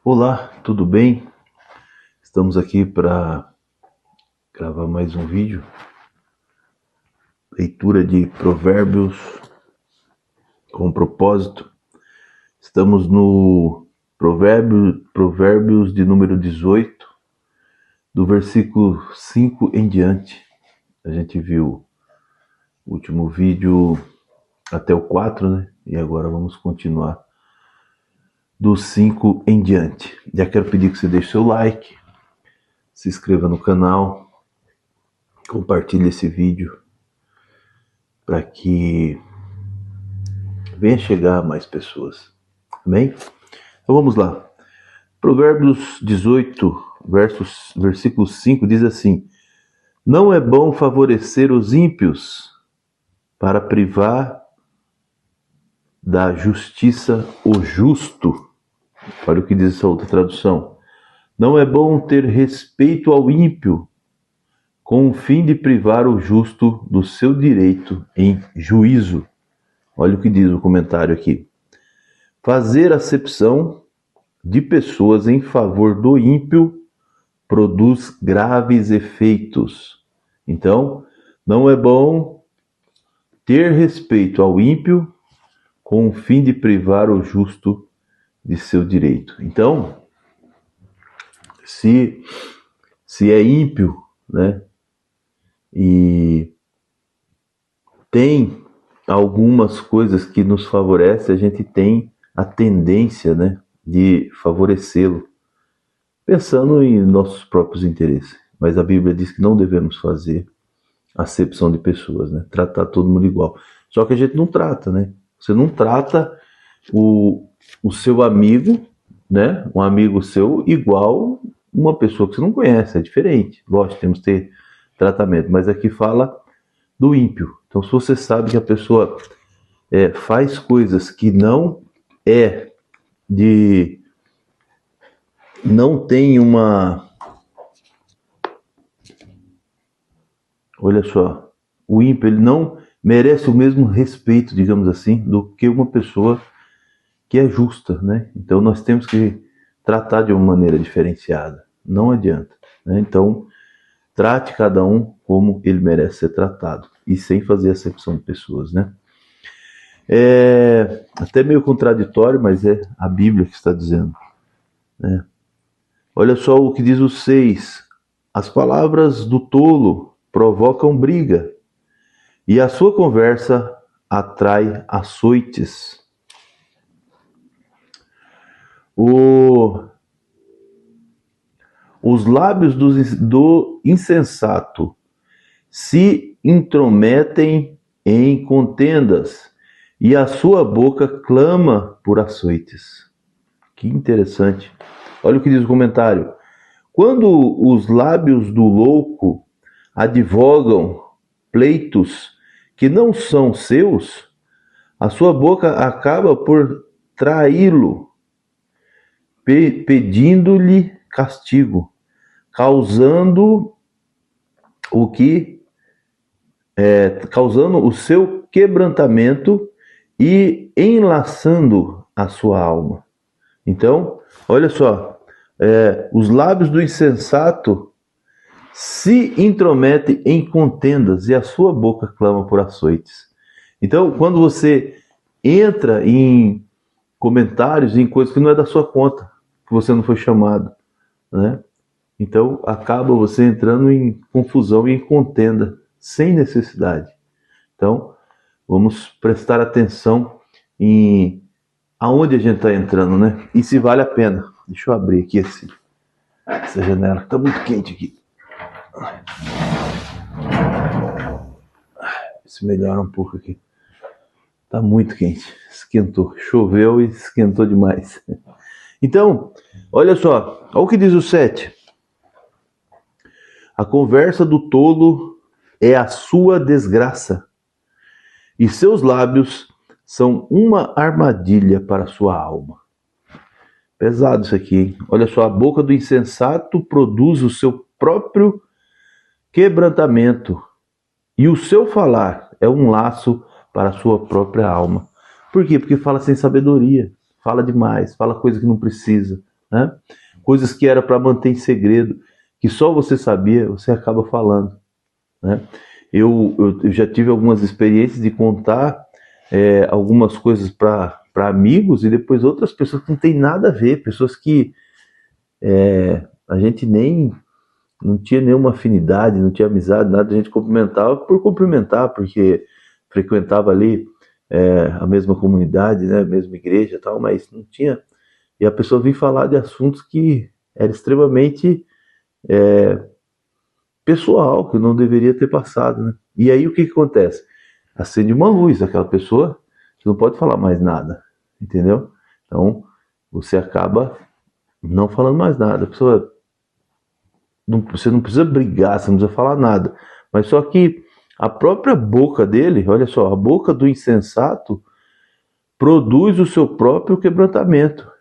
Olá, tudo bem? Estamos aqui para gravar mais um vídeo. Leitura de Provérbios com propósito. Estamos no Provérbios de número 18, do versículo 5 em diante. A gente viu o último vídeo até o 4, né? E agora vamos continuar do 5 em diante. Já quero pedir que você deixe seu like, se inscreva no canal, compartilhe esse vídeo para que venha chegar a mais pessoas. Amém? Então vamos lá. Provérbios 18, versículo 5 diz assim: Não é bom favorecer os ímpios para privar da justiça o justo. Olha o que diz essa outra tradução. Não é bom ter respeito ao ímpio com o fim de privar o justo do seu direito em juízo. Olha o que diz o comentário aqui. Fazer acepção de pessoas em favor do ímpio produz graves efeitos. Então, não é bom ter respeito ao ímpio com o fim de privar o justo de seu direito. Então, se é ímpio, né, e tem algumas coisas que nos favorecem, a gente tem a tendência, né, de favorecê-lo, pensando em nossos próprios interesses. Mas a Bíblia diz que não devemos fazer acepção de pessoas, né, tratar todo mundo igual. Só que a gente não trata, né? Você não trata o seu amigo, né, um amigo seu, igual uma pessoa que você não conhece, é diferente. Lógico, temos que ter tratamento, mas aqui fala do ímpio. Então, se você sabe que a pessoa faz coisas que não tem uma... Olha só, o ímpio, ele não merece o mesmo respeito, digamos assim, do que uma pessoa que é justa, né? Então, nós temos que tratar de uma maneira diferenciada. Não adianta, né? Então, trate cada um como ele merece ser tratado e sem fazer acepção de pessoas, né? É até meio contraditório, mas é a Bíblia que está dizendo, né? Olha só o que diz o 6. As palavras do tolo provocam briga e a sua conversa atrai açoites. Os lábios do insensato se intrometem em contendas e a sua boca clama por açoites. Que interessante. Olha o que diz o comentário. Quando os lábios do louco advogam pleitos que não são seus, a sua boca acaba por traí-lo, pedindo-lhe castigo, causando o seu quebrantamento e enlaçando a sua alma. Então, olha só, os lábios do insensato se intrometem em contendas e a sua boca clama por açoites. Então, quando você entra em comentários, em coisas que não é da sua conta, que você não foi chamado, né? Então, acaba você entrando em confusão e em contenda, sem necessidade. Então, vamos prestar atenção em aonde a gente está entrando, né? E se vale a pena. Deixa eu abrir aqui essa janela, está muito quente aqui. Se melhora um pouco aqui. Está muito quente, esquentou. Choveu e esquentou demais. Então, olha só, olha o que diz o 7. A conversa do tolo é a sua desgraça, e seus lábios são uma armadilha para a sua alma. Pesado isso aqui, hein? Olha só, a boca do insensato produz o seu próprio quebrantamento, e o seu falar é um laço para a sua própria alma. Por quê? Porque fala sem sabedoria, fala demais, fala coisa que não precisa, né? Coisas que era para manter em segredo, que só você sabia, você acaba falando, né? Eu já tive algumas experiências de contar algumas coisas para amigos e depois outras pessoas que não tem nada a ver, pessoas que a gente nem não tinha nenhuma afinidade, não tinha amizade, nada, a gente cumprimentava por cumprimentar, porque frequentava ali a mesma comunidade, né, a mesma igreja e tal, mas não tinha. E a pessoa vinha falar de assuntos que era extremamente pessoal, que não deveria ter passado, né? E aí o que acontece? Acende uma luz, aquela pessoa, você não pode falar mais nada, entendeu? Então, você acaba não falando mais nada. A pessoa, você não precisa brigar, você não precisa falar nada. Mas só que a própria boca dele, olha só, a boca do insensato produz o seu próprio quebrantamento.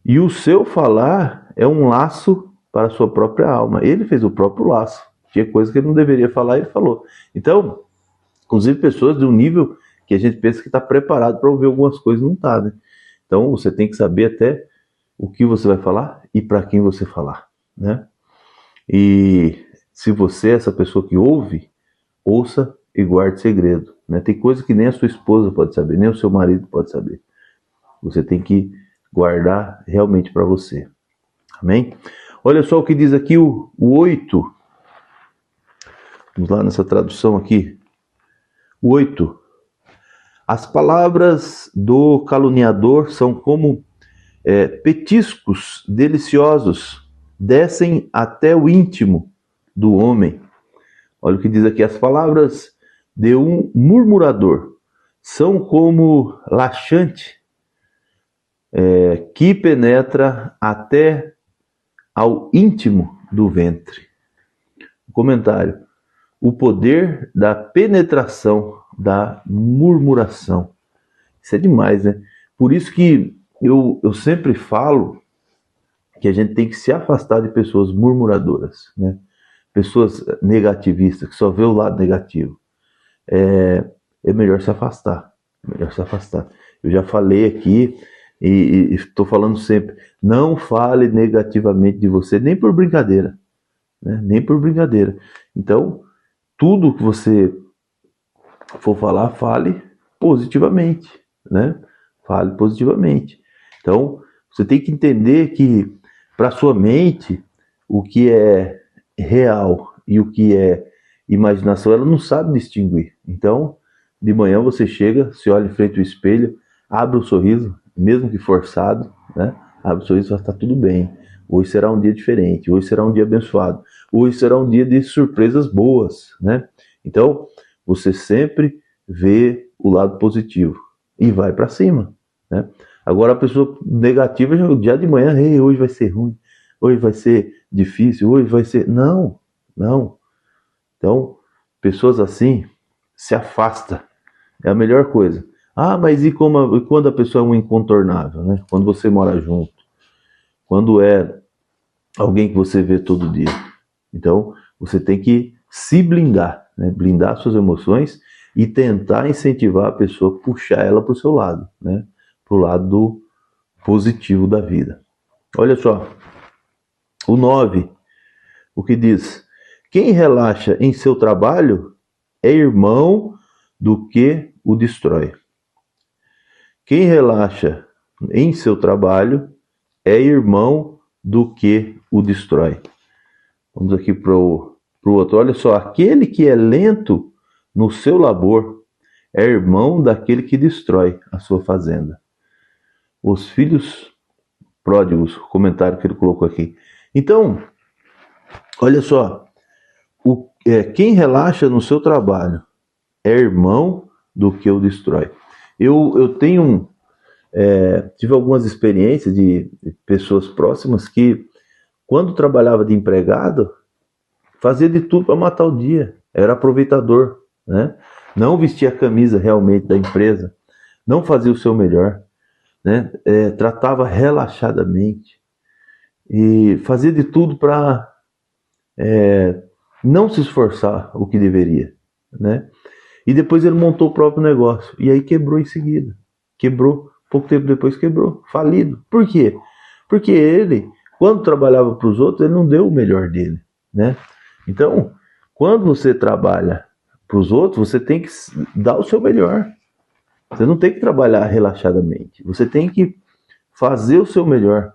E o seu falar é um laço para a sua própria alma. Ele fez o próprio laço. Tinha coisa que ele não deveria falar, ele falou. Então, inclusive pessoas de um nível que a gente pensa que está preparado para ouvir algumas coisas, não está, né? Então, você tem que saber até o que você vai falar e para quem você falar, né? E se você é essa pessoa que ouve, ouça e guarde segredo, né? Tem coisa que nem a sua esposa pode saber, nem o seu marido pode saber. Você tem que guardar realmente para você. Amém? Olha só o que diz aqui o 8. Vamos lá nessa tradução aqui. O 8. As palavras do caluniador são como petiscos deliciosos, descem até o íntimo do homem. Olha o que diz aqui. As palavras de um murmurador são como laxante que penetra até ao íntimo do ventre. Comentário. O poder da penetração, da murmuração. Isso é demais, né? Por isso que eu sempre falo que a gente tem que se afastar de pessoas murmuradoras, né? Pessoas negativistas, que só vê o lado negativo. É melhor se afastar. É melhor se afastar. Eu já falei aqui e estou falando sempre, não fale negativamente de você, nem por brincadeira, né? Nem por brincadeira. Então, tudo que você for falar, fale positivamente, né? Fale positivamente. Então, você tem que entender que para sua mente, o que é real e o que é imaginação, ela não sabe distinguir. Então, de manhã você chega, se olha em frente ao espelho, abre um sorriso, mesmo que forçado, né? Abre o sorriso e fala, está tudo bem. Hoje será um dia diferente, hoje será um dia abençoado, hoje será um dia de surpresas boas, né? Então, você sempre vê o lado positivo e vai para cima, né? Agora a pessoa negativa já de manhã, hoje vai ser ruim, hoje vai ser difícil, hoje vai ser... Não. Então, pessoas assim, se afasta. É a melhor coisa. Ah, mas e quando a pessoa é um incontornável, né? Quando você mora junto, quando é alguém que você vê todo dia. Então, você tem que se blindar, né? Blindar suas emoções e tentar incentivar a pessoa, puxar ela para o seu lado, né? Para o lado positivo da vida. Olha só, o 9, o que diz? Quem relaxa em seu trabalho é irmão do que o destrói. Quem relaxa em seu trabalho é irmão do que o destrói. Vamos aqui para o outro. Olha só, aquele que é lento no seu labor é irmão daquele que destrói a sua fazenda. Os filhos pródigos, o comentário que ele colocou aqui. Então, olha só, quem relaxa no seu trabalho é irmão do que o destrói. Eu tive algumas experiências de pessoas próximas que, quando trabalhava de empregado, fazia de tudo para matar o dia. Era aproveitador, né? Não vestia a camisa realmente da empresa, não fazia o seu melhor, né? Tratava relaxadamente e fazia de tudo para não se esforçar o que deveria, né? E depois ele montou o próprio negócio e aí quebrou em seguida. Quebrou, pouco tempo depois quebrou, falido. Por quê? Porque ele, quando trabalhava para os outros, ele não deu o melhor dele, né? Então, quando você trabalha para os outros, você tem que dar o seu melhor. Você não tem que trabalhar relaxadamente. Você tem que fazer o seu melhor.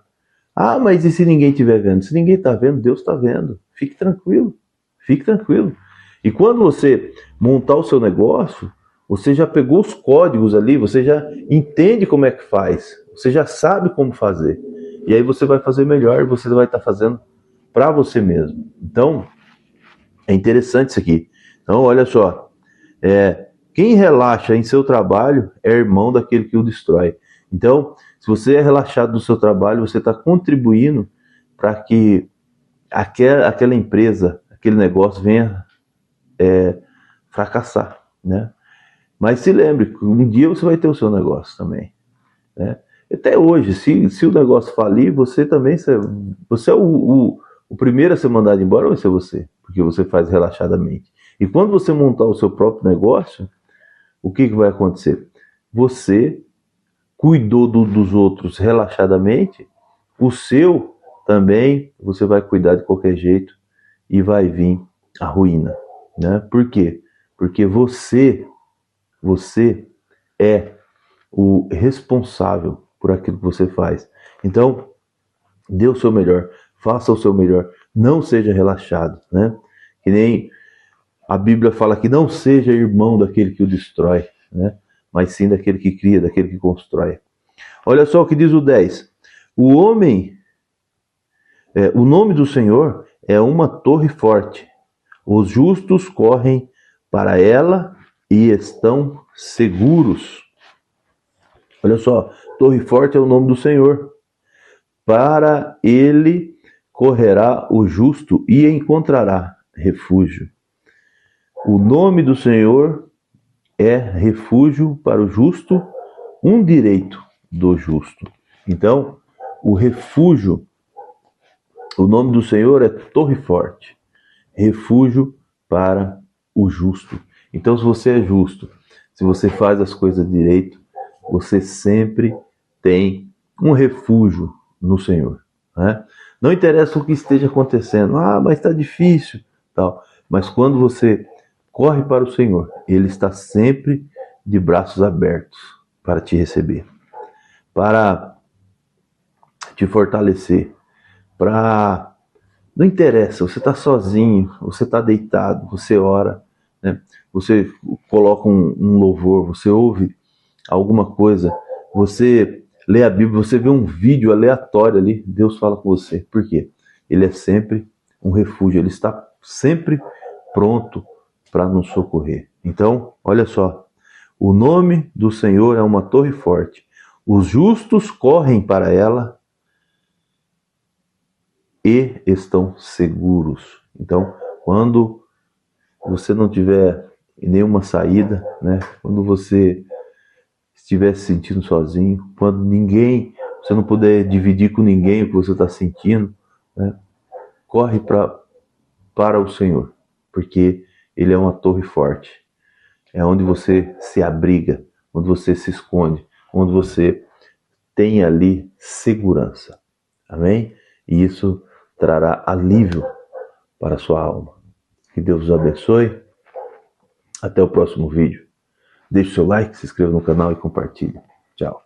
Ah, mas e se ninguém estiver vendo? Se ninguém está vendo, Deus está vendo. Fique tranquilo. Fique tranquilo. E quando você montar o seu negócio, você já pegou os códigos ali, você já entende como é que faz. Você já sabe como fazer. E aí você vai fazer melhor e você vai estar fazendo para você mesmo. Então, é interessante isso aqui. Então, olha só. Quem relaxa em seu trabalho é irmão daquele que o destrói. Então, se você é relaxado no seu trabalho, você está contribuindo para que aquela empresa, aquele negócio venha fracassar, né? Mas se lembre, um dia você vai ter o seu negócio também, né? Até hoje, se o negócio falir, você também, você é o primeiro a ser mandado embora, vai ser você, porque você faz relaxadamente. E quando você montar o seu próprio negócio, o que vai acontecer? Você cuidou dos outros relaxadamente, o seu também você vai cuidar de qualquer jeito e vai vir a ruína, né? Por quê? Porque você é o responsável por aquilo que você faz. Então, dê o seu melhor, faça o seu melhor, não seja relaxado, né? Que nem a Bíblia fala que não seja irmão daquele que o destrói, né? Mas sim daquele que cria, daquele que constrói. Olha só o que diz o 10. O nome do Senhor é uma torre forte. Os justos correm para ela e estão seguros. Olha só, torre forte é o nome do Senhor. Para ele correrá o justo e encontrará refúgio. O nome do Senhor é refúgio para o justo, um direito do justo. Então, o refúgio, o nome do Senhor é torre forte, refúgio para o justo. Então, se você é justo, se você faz as coisas direito, você sempre tem um refúgio no Senhor, né? Não interessa o que esteja acontecendo, mas está difícil, tal. Mas quando você corre para o Senhor, Ele está sempre de braços abertos para te receber, para te fortalecer, para... Não interessa, você está sozinho, você está deitado, você ora, né? Você coloca um louvor, você ouve alguma coisa, você lê a Bíblia, você vê um vídeo aleatório ali, Deus fala com você. Por quê? Ele é sempre um refúgio, Ele está sempre pronto para nos socorrer. Então, olha só, o nome do Senhor é uma torre forte. Os justos correm para ela e estão seguros. Então, quando você não tiver nenhuma saída, né? Quando você estiver se sentindo sozinho, quando você não puder dividir com ninguém o que você está sentindo, né? Corre para o Senhor, porque Ele é uma torre forte. É onde você se abriga, onde você se esconde, onde você tem ali segurança. Amém? E isso trará alívio para a sua alma. Que Deus os abençoe. Até o próximo vídeo. Deixe o seu like, se inscreva no canal e compartilhe. Tchau.